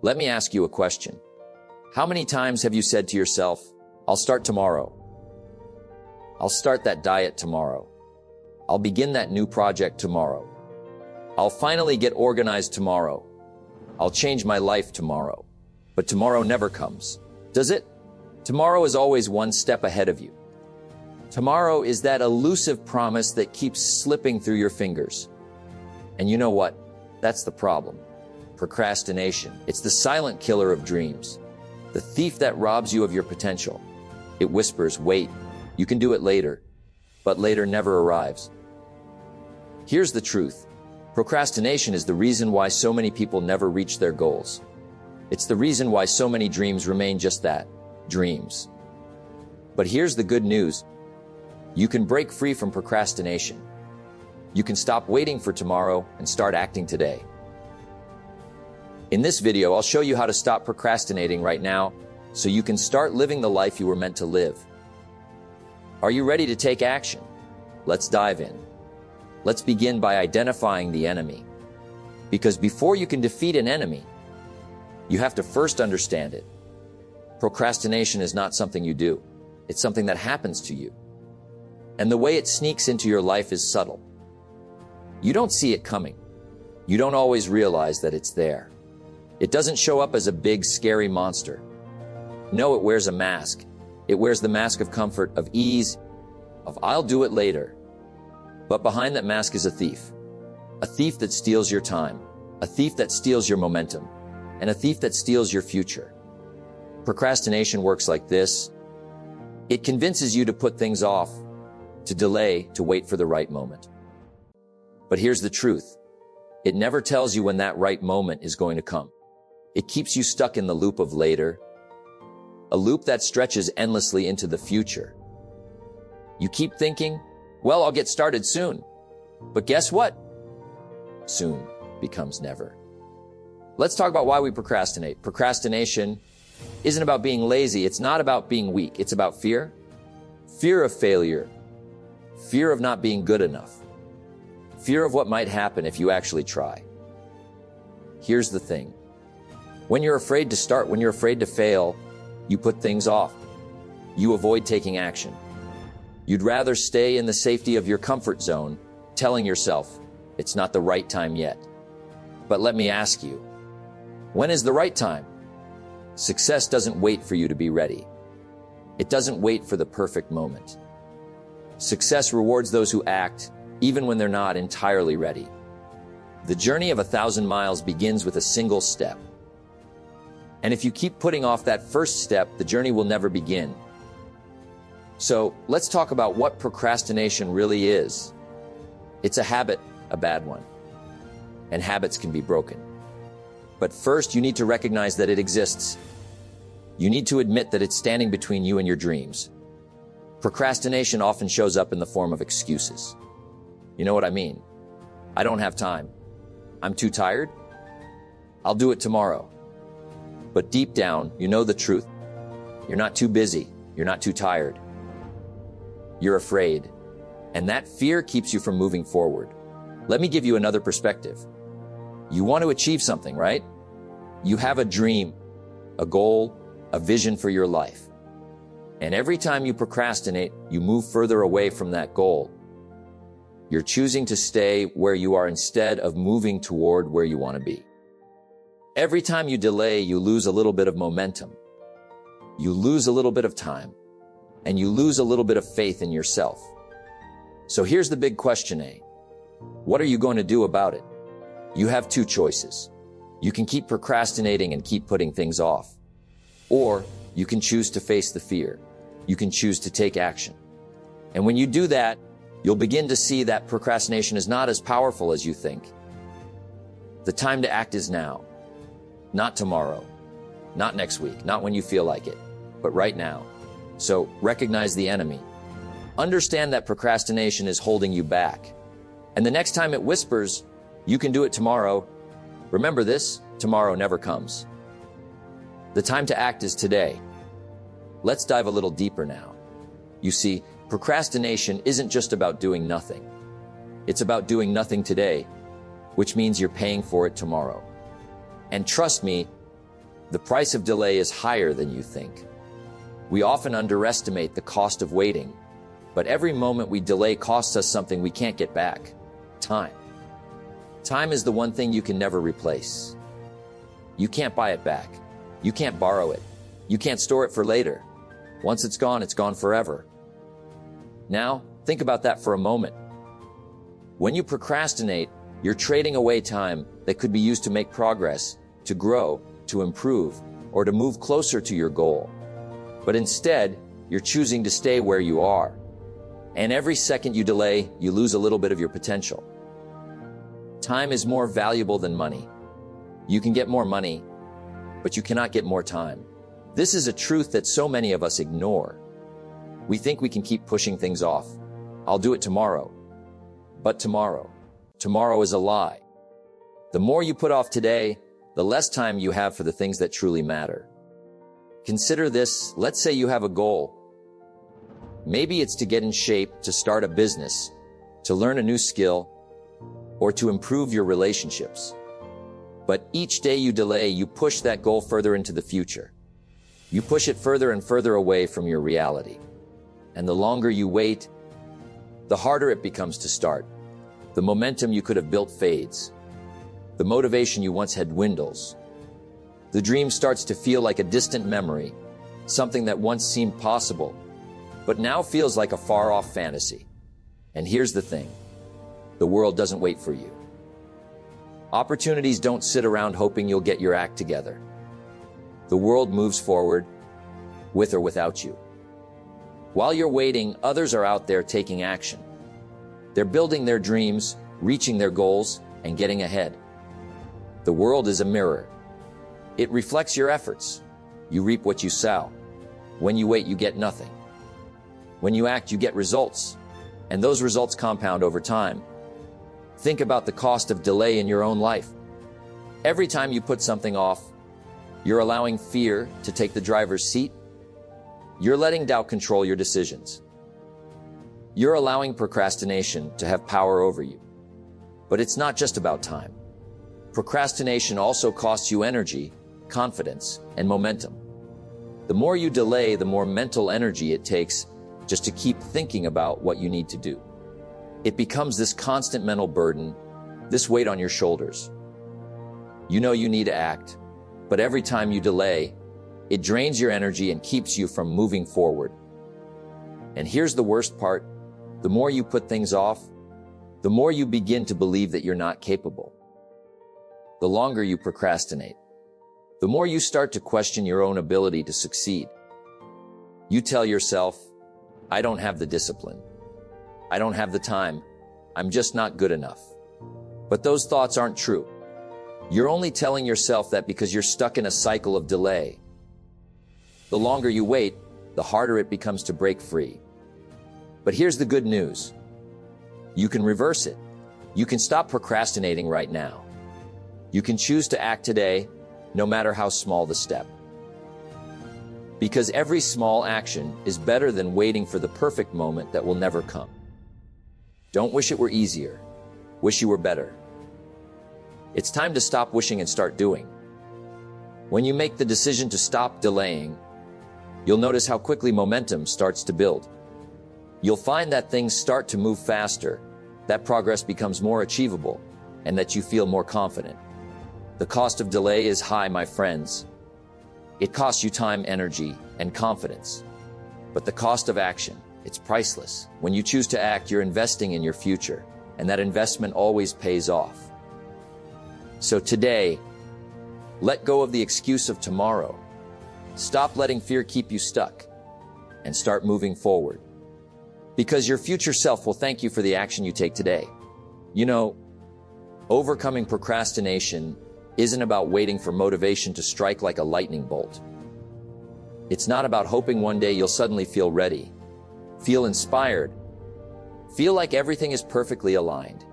Let me ask you a question. How many times have you said to yourself, I'll start tomorrow. I'll start that diet tomorrow. I'll begin that new project tomorrow. I'll finally get organized tomorrow. I'll change my life tomorrow. But tomorrow never comes, does it? Tomorrow is always one step ahead of you. Tomorrow is that elusive promise that keeps slipping through your fingers. And you know what? That's the problem. Procrastination. It's the silent killer of dreams. The thief that robs you of your potential. It whispers, wait, you can do it later. But later never arrives. Here's the truth. Procrastination is the reason why so many people never reach their goals. It's the reason why so many dreams remain just that, dreams. But here's the good news. You can break free from procrastination. You can stop waiting for tomorrow and start acting today. In this video, I'll show you how to stop procrastinating right now so you can start living the life you were meant to live. Are you ready to take action? Let's dive in. Let's begin by identifying the enemy. Because before you can defeat an enemy, you have to first understand it. Procrastination is not something you do. It's something that happens to you. And the way it sneaks into your life is subtle. You don't see it coming. You don't always realize that it's there. It doesn't show up as a big, scary monster. No, it wears a mask. It wears the mask of comfort, of ease, of I'll do it later. But behind that mask is a thief. A thief that steals your time. A thief that steals your momentum. And a thief that steals your future. Procrastination works like this. It convinces you to put things off, to delay, to wait for the right moment. But here's the truth. It never tells you when that right moment is going to come. It keeps you stuck in the loop of later, a loop that stretches endlessly into the future. You keep thinking, well, I'll get started soon. But guess what? Soon becomes never. Let's talk about why we procrastinate. Procrastination isn't about being lazy. It's not about being weak. It's about fear. Fear of failure. Fear of not being good enough. Fear of what might happen if you actually try. Here's the thing. When you're afraid to start, when you're afraid to fail, you put things off. You avoid taking action. You'd rather stay in the safety of your comfort zone, telling yourself, it's not the right time yet. But let me ask you, when is the right time? Success doesn't wait for you to be ready. It doesn't wait for the perfect moment. Success rewards those who act, even when they're not entirely ready. The journey of 1,000 miles begins with a single step. And if you keep putting off that first step, the journey will never begin. So let's talk about what procrastination really is. It's a habit, a bad one. And habits can be broken. But first, you need to recognize that it exists. You need to admit that it's standing between you and your dreams. Procrastination often shows up in the form of excuses. You know what I mean? I don't have time. I'm too tired. I'll do it tomorrow. But deep down, you know the truth. You're not too busy. You're not too tired. You're afraid. And that fear keeps you from moving forward. Let me give you another perspective. You want to achieve something, right? You have a dream, a goal, a vision for your life. And every time you procrastinate, you move further away from that goal. You're choosing to stay where you are instead of moving toward where you want to be. Every time you delay, you lose a little bit of momentum. You lose a little bit of time. And you lose a little bit of faith in yourself. So here's the big question, eh? What are you going to do about it? You have two choices. You can keep procrastinating and keep putting things off. Or you can choose to face the fear. You can choose to take action. And when you do that, you'll begin to see that procrastination is not as powerful as you think. The time to act is now. Not tomorrow. Not next week. Not when you feel like it. But right now. So recognize the enemy. Understand that procrastination is holding you back. And the next time it whispers, you can do it tomorrow. Remember this, tomorrow never comes. The time to act is today. Let's dive a little deeper now. You see, procrastination isn't just about doing nothing. It's about doing nothing today, which means you're paying for it tomorrow. And trust me, The price of delay is higher than you think. We often underestimate the cost of waiting, but every moment we delay costs us something we can't get back: time. Time is the one thing you can never replace. You can't buy it back. You can't borrow it. You can't store it for later. Once it's gone forever. Now, think about that for a moment. When you procrastinate, you're trading away time that could be used to make progress, to grow, to improve, or to move closer to your goal. But instead, you're choosing to stay where you are. And every second you delay, you lose a little bit of your potential. Time is more valuable than money. You can get more money, but you cannot get more time. This is a truth that so many of us ignore. We think we can keep pushing things off. I'll do it tomorrow. But tomorrow is a lie. The more you put off today, the less time you have for the things that truly matter. Consider this. Let's say you have a goal. Maybe it's to get in shape, to start a business, to learn a new skill, or to improve your relationships. But each day you delay, you push that goal further into the future. You push it further and further away from your reality. And the longer you wait, the harder it becomes to start. The momentum you could have built fades. The motivation you once had dwindles. The dream starts to feel like a distant memory, something that once seemed possible, but now feels like a far-off fantasy. And here's the thing. The world doesn't wait for you. Opportunities don't sit around hoping you'll get your act together. The world moves forward, with or without you. While you're waiting, others are out there taking action. They're building their dreams, reaching their goals, and getting ahead. The world is a mirror. It reflects your efforts. You reap what you sow. When you wait, you get nothing. When you act, you get results. And those results compound over time. Think about the cost of delay in your own life. Every time you put something off, you're allowing fear to take the driver's seat. You're letting doubt control your decisions. You're allowing procrastination to have power over you. But it's not just about time. Procrastination also costs you energy, confidence, and momentum. The more you delay, the more mental energy it takes just to keep thinking about what you need to do. It becomes this constant mental burden, this weight on your shoulders. You know you need to act, but every time you delay, it drains your energy and keeps you from moving forward. And here's the worst part. The more you put things off, the more you begin to believe that you're not capable. The longer you procrastinate, the more you start to question your own ability to succeed. You tell yourself, I don't have the discipline. I don't have the time. I'm just not good enough. But those thoughts aren't true. You're only telling yourself that because you're stuck in a cycle of delay. The longer you wait, the harder it becomes to break free. But here's the good news. You can reverse it. You can stop procrastinating right now. You can choose to act today, no matter how small the step. Because every small action is better than waiting for the perfect moment that will never come. Don't wish it were easier. Wish you were better. It's time to stop wishing and start doing. When you make the decision to stop delaying, you'll notice how quickly momentum starts to build. You'll find that things start to move faster, that progress becomes more achievable, and that you feel more confident. The cost of delay is high, my friends. It costs you time, energy, and confidence. But the cost of action, it's priceless. When you choose to act, you're investing in your future, and that investment always pays off. So today, let go of the excuse of tomorrow. Stop letting fear keep you stuck, and start moving forward. Because your future self will thank you for the action you take today. You know, overcoming procrastination isn't about waiting for motivation to strike like a lightning bolt. It's not about hoping one day you'll suddenly feel ready, feel inspired, feel like everything is perfectly aligned.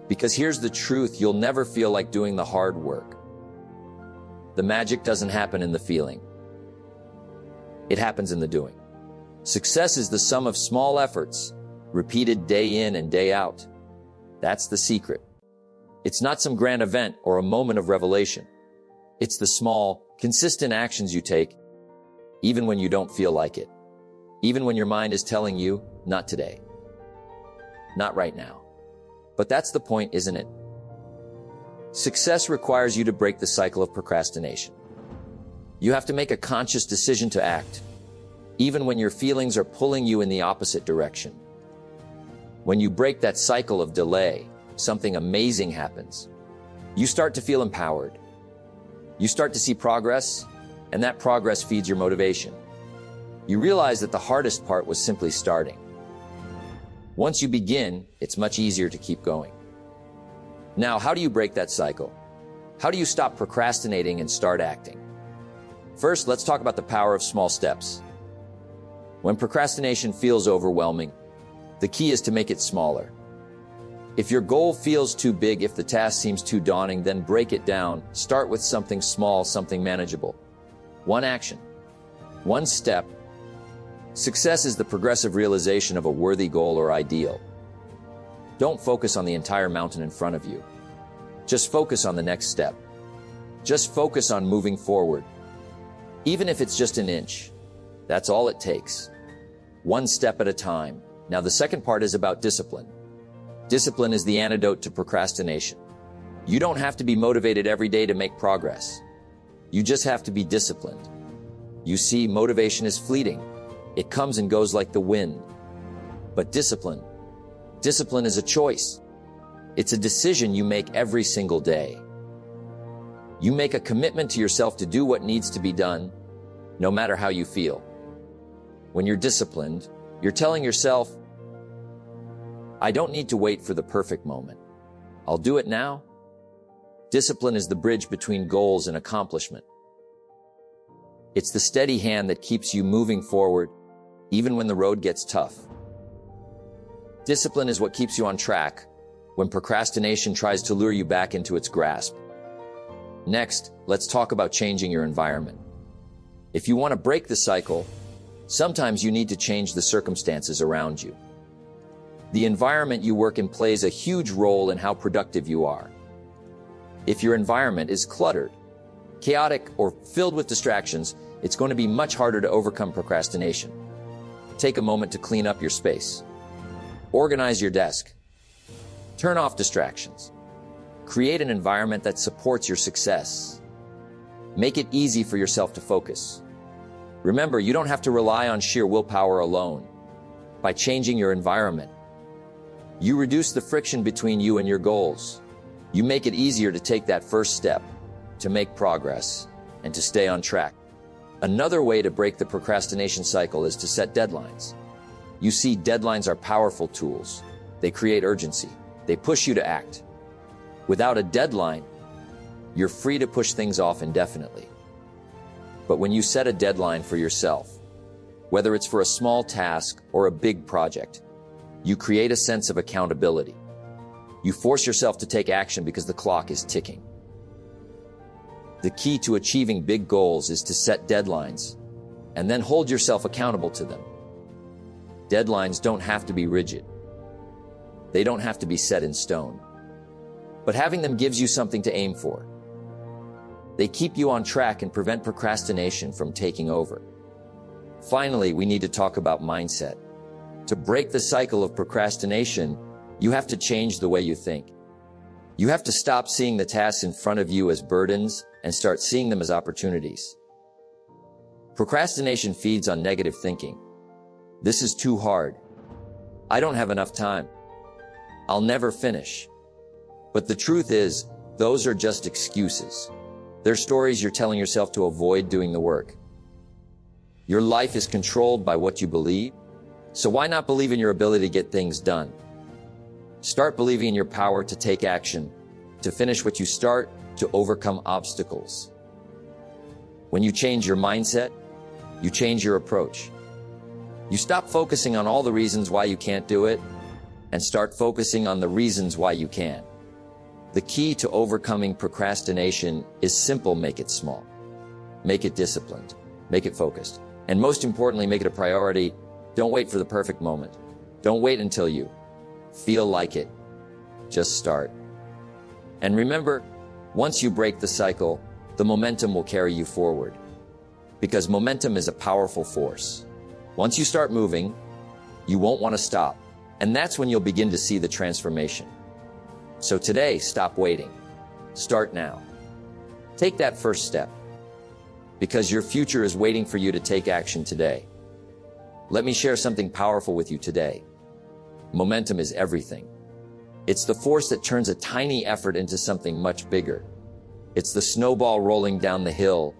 Because here's the truth, you'll never feel like doing the hard work. The magic doesn't happen in the feeling. It happens in the doing. Success is the sum of small efforts, repeated day in and day out. That's the secret. It's not some grand event or a moment of revelation. It's the small, consistent actions you take, even when you don't feel like it. Even when your mind is telling you, not today. Not right now. But that's the point, isn't it? Success requires you to break the cycle of procrastination. You have to make a conscious decision to act, even when your feelings are pulling you in the opposite direction. When you break that cycle of delay, something amazing happens. You start to feel empowered. You start to see progress, and that progress feeds your motivation. You realize that the hardest part was simply starting. Once you begin, it's much easier to keep going. Now, how do you break that cycle? How do you stop procrastinating and start acting? First, let's talk about the power of small steps. When procrastination feels overwhelming, the key is to make it smaller. If your goal feels too big, if the task seems too daunting, then break it down. Start with something small, something manageable. One action, one step. Success is the progressive realization of a worthy goal or ideal. Don't focus on the entire mountain in front of you. Just focus on the next step. Just focus on moving forward. Even if it's just an inch, that's all it takes. One step at a time. Now, the second part is about discipline. Discipline is the antidote to procrastination. You don't have to be motivated every day to make progress. You just have to be disciplined. You see, motivation is fleeting. It comes and goes like the wind. But discipline is a choice. It's a decision you make every single day. You make a commitment to yourself to do what needs to be done, no matter how you feel. When you're disciplined, you're telling yourself, I don't need to wait for the perfect moment. I'll do it now. Discipline is the bridge between goals and accomplishment. It's the steady hand that keeps you moving forward, even when the road gets tough. Discipline is what keeps you on track when procrastination tries to lure you back into its grasp. Next, let's talk about changing your environment. If you want to break the cycle, sometimes you need to change the circumstances around you. The environment you work in plays a huge role in how productive you are. If your environment is cluttered, chaotic, or filled with distractions, it's going to be much harder to overcome procrastination. Take a moment to clean up your space. Organize your desk. Turn off distractions. Create an environment that supports your success. Make it easy for yourself to focus. Remember, you don't have to rely on sheer willpower alone. By changing your environment, you reduce the friction between you and your goals. You make it easier to take that first step, to make progress, and to stay on track. Another way to break the procrastination cycle is to set deadlines. You see, deadlines are powerful tools. They create urgency. They push you to act. Without a deadline, you're free to push things off indefinitely. But when you set a deadline for yourself, whether it's for a small task or a big project, you create a sense of accountability. You force yourself to take action because the clock is ticking. The key to achieving big goals is to set deadlines and then hold yourself accountable to them. Deadlines don't have to be rigid. They don't have to be set in stone. But having them gives you something to aim for. They keep you on track and prevent procrastination from taking over. Finally, we need to talk about mindset. To break the cycle of procrastination, you have to change the way you think. You have to stop seeing the tasks in front of you as burdens and start seeing them as opportunities. Procrastination feeds on negative thinking. This is too hard. I don't have enough time. I'll never finish. But the truth is, those are just excuses. They're stories you're telling yourself to avoid doing the work. Your life is controlled by what you believe, so why not believe in your ability to get things done? Start believing in your power to take action, to finish what you start, to overcome obstacles. When you change your mindset, you change your approach. You stop focusing on all the reasons why you can't do it and start focusing on the reasons why you can. The key to overcoming procrastination is simple: make it small. Make it disciplined. Make it focused. And most importantly, make it a priority. Don't wait for the perfect moment. Don't wait until you feel like it. Just start. And remember, once you break the cycle, the momentum will carry you forward. Because momentum is a powerful force. Once you start moving, you won't want to stop. And that's when you'll begin to see the transformation. So today, stop waiting. Start now. Take that first step. Because your future is waiting for you to take action today. Let me share something powerful with you today. Momentum is everything. It's the force that turns a tiny effort into something much bigger. It's the snowball rolling down the hill,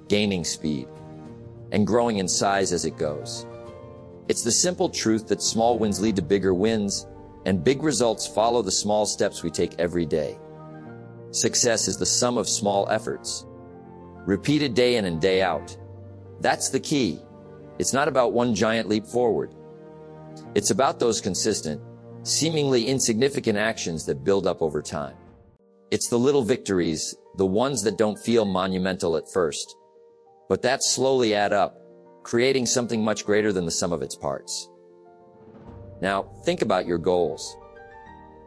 gaining speed, and growing in size as it goes. It's the simple truth that small wins lead to bigger wins, and big results follow the small steps we take every day. Success is the sum of small efforts, repeated day in and day out. That's the key. It's not about one giant leap forward. It's about those consistent, seemingly insignificant actions that build up over time. It's the little victories, the ones that don't feel monumental at first, but that slowly add up, creating something much greater than the sum of its parts. Now, think about your goals.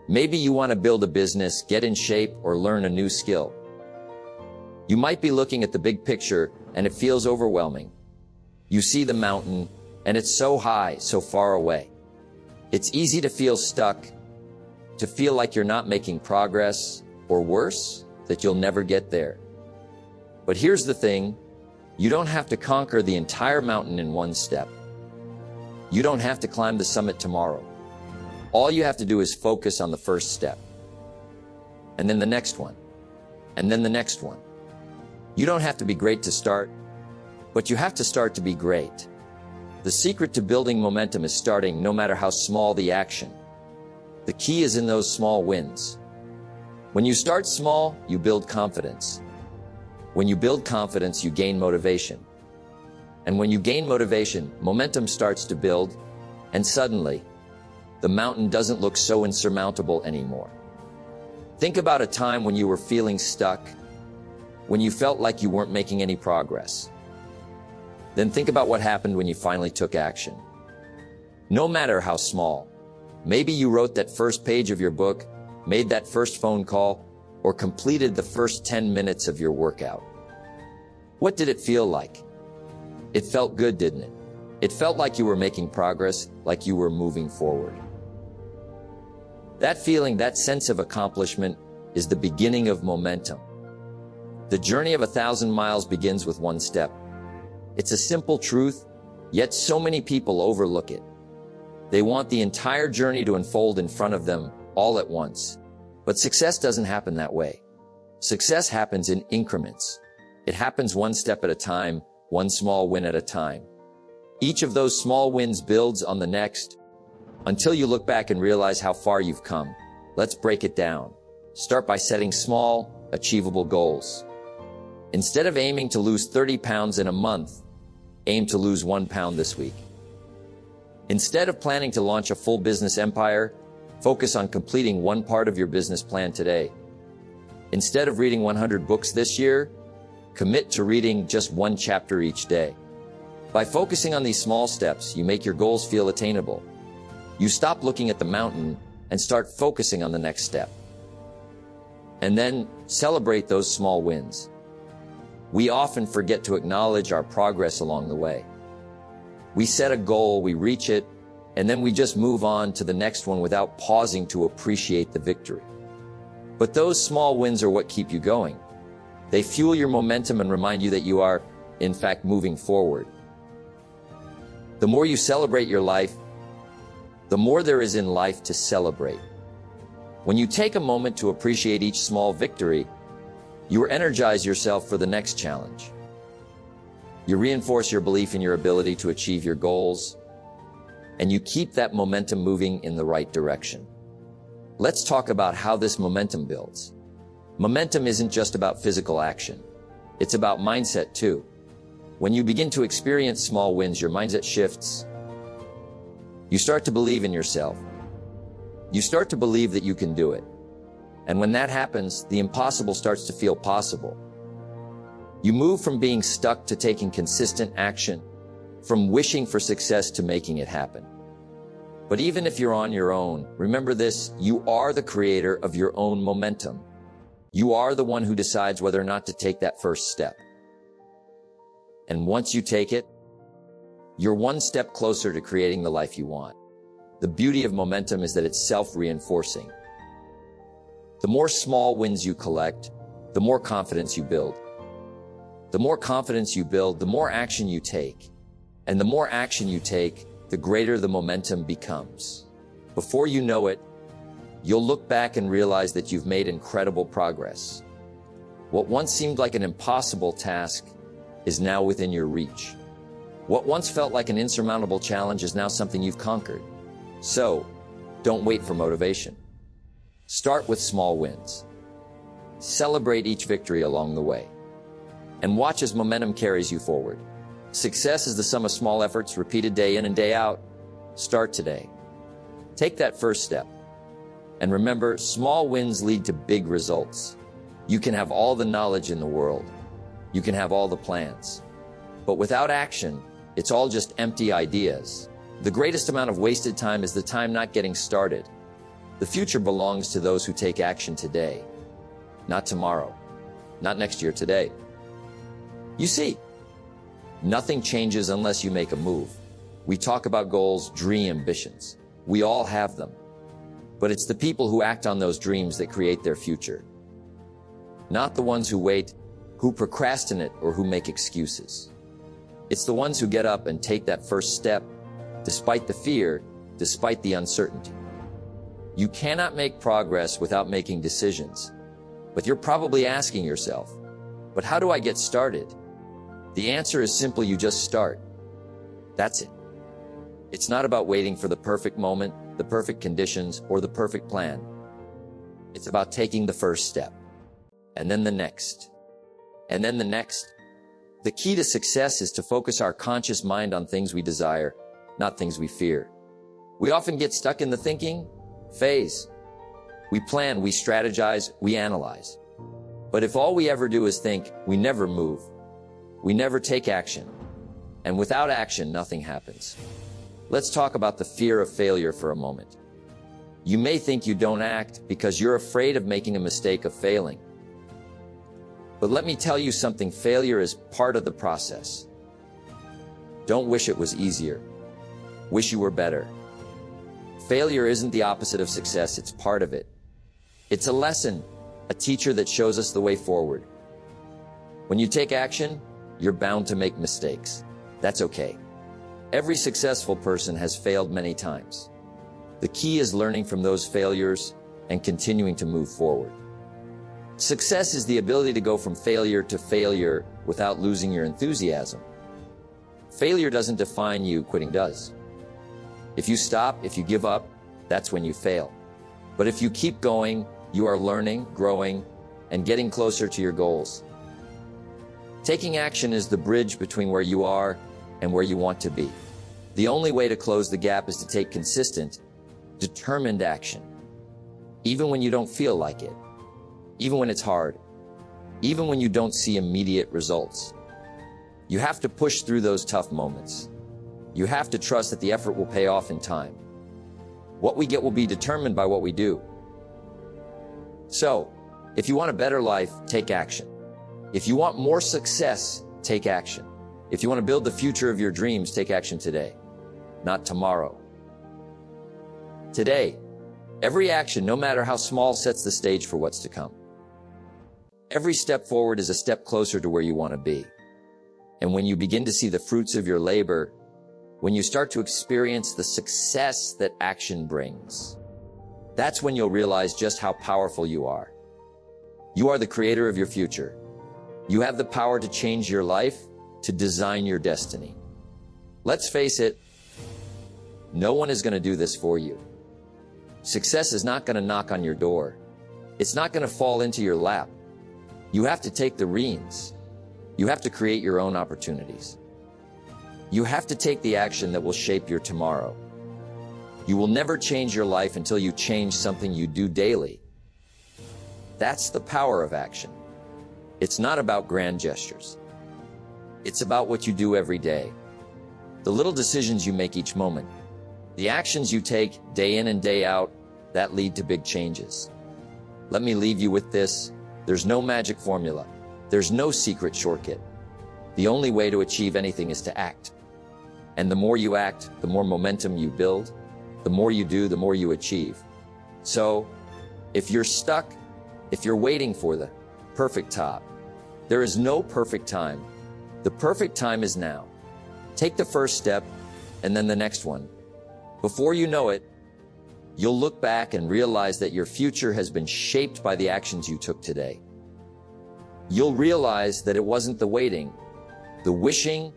Maybe you want to build a business, get in shape, or learn a new skill. You might be looking at the big picture, and it feels overwhelming. You see the mountain, and it's so high, so far away. It's easy to feel stuck, to feel like you're not making progress, or worse, that you'll never get there. But here's the thing. You don't have to conquer the entire mountain in one step. You don't have to climb the summit tomorrow. All you have to do is focus on the first step. And then the next one. And then the next one. You don't have to be great to start, but you have to start to be great. The secret to building momentum is starting, no matter how small the action. The key is in those small wins. When you start small, you build confidence. When you build confidence, you gain motivation. And when you gain motivation, momentum starts to build, and suddenly, the mountain doesn't look so insurmountable anymore. Think about a time when you were feeling stuck, when you felt like you weren't making any progress. Then think about what happened when you finally took action. No matter how small, maybe you wrote that first page of your book, made that first phone call, or completed the first 10 minutes of your workout. What did it feel like? It felt good, didn't it? It felt like you were making progress, like you were moving forward. That feeling, that sense of accomplishment, is the beginning of momentum. The journey of 1,000 miles begins with one step. It's a simple truth, yet so many people overlook it. They want the entire journey to unfold in front of them, all at once. But success doesn't happen that way. Success happens in increments. It happens one step at a time, one small win at a time. Each of those small wins builds on the next, until you look back and realize how far you've come. Let's break it down. Start by setting small, achievable goals. Instead of aiming to lose 30 pounds in a month, aim to lose 1 pound this week. Instead of planning to launch a full business empire, focus on completing one part of your business plan today. Instead of reading 100 books this year, commit to reading just one chapter each day. By focusing on these small steps, you make your goals feel attainable. You stop looking at the mountain and start focusing on the next step. And then celebrate those small wins. We often forget to acknowledge our progress along the way. We set a goal, we reach it, and then we just move on to the next one without pausing to appreciate the victory. But those small wins are what keep you going. They fuel your momentum and remind you that you are, in fact, moving forward. The more you celebrate your life, the more there is in life to celebrate. When you take a moment to appreciate each small victory, you energize yourself for the next challenge. You reinforce your belief in your ability to achieve your goals, and you keep that momentum moving in the right direction. Let's talk about how this momentum builds. Momentum isn't just about physical action. It's about mindset too. When you begin to experience small wins, your mindset shifts. You start to believe in yourself. You start to believe that you can do it. And when that happens, the impossible starts to feel possible. You move from being stuck to taking consistent action, from wishing for success to making it happen. But even if you're on your own, remember this: you are the creator of your own momentum. You are the one who decides whether or not to take that first step. And once you take it, you're one step closer to creating the life you want. The beauty of momentum is that it's self-reinforcing. The more small wins you collect, the more confidence you build. The more confidence you build, the more action you take. And the more action you take, the greater the momentum becomes. Before you know it, you'll look back and realize that you've made incredible progress. What once seemed like an impossible task is now within your reach. What once felt like an insurmountable challenge is now something you've conquered. So, don't wait for motivation. Start with small wins. Celebrate each victory along the way. And watch as momentum carries you forward. Success is the sum of small efforts repeated day in and day out. Start today. Take that first step. And remember, small wins lead to big results. You can have all the knowledge in the world. You can have all the plans. But without action, it's all just empty ideas. The greatest amount of wasted time is the time not getting started. The future belongs to those who take action today, not tomorrow, not next year, today. You see, nothing changes unless you make a move. We talk about goals, dream, ambitions. We all have them. But it's the people who act on those dreams that create their future. Not the ones who wait, who procrastinate, or who make excuses. It's the ones who get up and take that first step, despite the fear, despite the uncertainty. You cannot make progress without making decisions. But you're probably asking yourself, but how do I get started? The answer is simple: you just start. That's it. It's not about waiting for the perfect moment, the perfect conditions, or the perfect plan. It's about taking the first step, and then the next, and then the next. The key to success is to focus our conscious mind on things we desire, not things we fear. We often get stuck in the thinking phase. We plan, we strategize, we analyze. But if all we ever do is think, we never move. We never take action. And without action, nothing happens. Let's talk about the fear of failure for a moment. You may think you don't act because you're afraid of making a mistake, of failing. But let me tell you something: failure is part of the process. Don't wish it was easier. Wish you were better. Failure isn't the opposite of success, it's part of it. It's a lesson, a teacher that shows us the way forward. When you take action, you're bound to make mistakes. That's okay. Every successful person has failed many times. The key is learning from those failures and continuing to move forward. Success is the ability to go from failure to failure without losing your enthusiasm. Failure doesn't define you, quitting does. If you stop, if you give up, that's when you fail. But if you keep going, you are learning, growing, and getting closer to your goals. Taking action is the bridge between where you are and where you want to be. The only way to close the gap is to take consistent, determined action. Even when you don't feel like it. Even when it's hard. Even when you don't see immediate results. You have to push through those tough moments. You have to trust that the effort will pay off in time. What we get will be determined by what we do. So, if you want a better life, take action. If you want more success, take action. If you want to build the future of your dreams, take action today, not tomorrow. Today, every action, no matter how small, sets the stage for what's to come. Every step forward is a step closer to where you want to be. And when you begin to see the fruits of your labor, when you start to experience the success that action brings, that's when you'll realize just how powerful you are. You are the creator of your future. You have the power to change your life, to design your destiny. Let's face it, no one is going to do this for you. Success is not going to knock on your door. It's not going to fall into your lap. You have to take the reins. You have to create your own opportunities. You have to take the action that will shape your tomorrow. You will never change your life until you change something you do daily. That's the power of action. It's not about grand gestures. It's about what you do every day. The little decisions you make each moment. The actions you take day in and day out that lead to big changes. Let me leave you with this. There's no magic formula. There's no secret shortcut. The only way to achieve anything is to act. And the more you act, the more momentum you build. The more you do, the more you achieve. So, if you're stuck, if you're waiting for the perfect time, there is no perfect time. The perfect time is now. Take the first step, and then the next one. Before you know it, you'll look back and realize that your future has been shaped by the actions you took today. You'll realize that it wasn't the waiting, the wishing,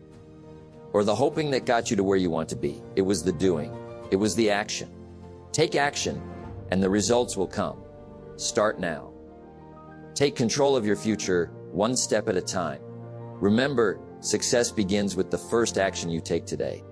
or the hoping that got you to where you want to be. It was the doing. It was the action. Take action, and the results will come. Start now. Take control of your future, one step at a time. Remember, success begins with the first action you take today.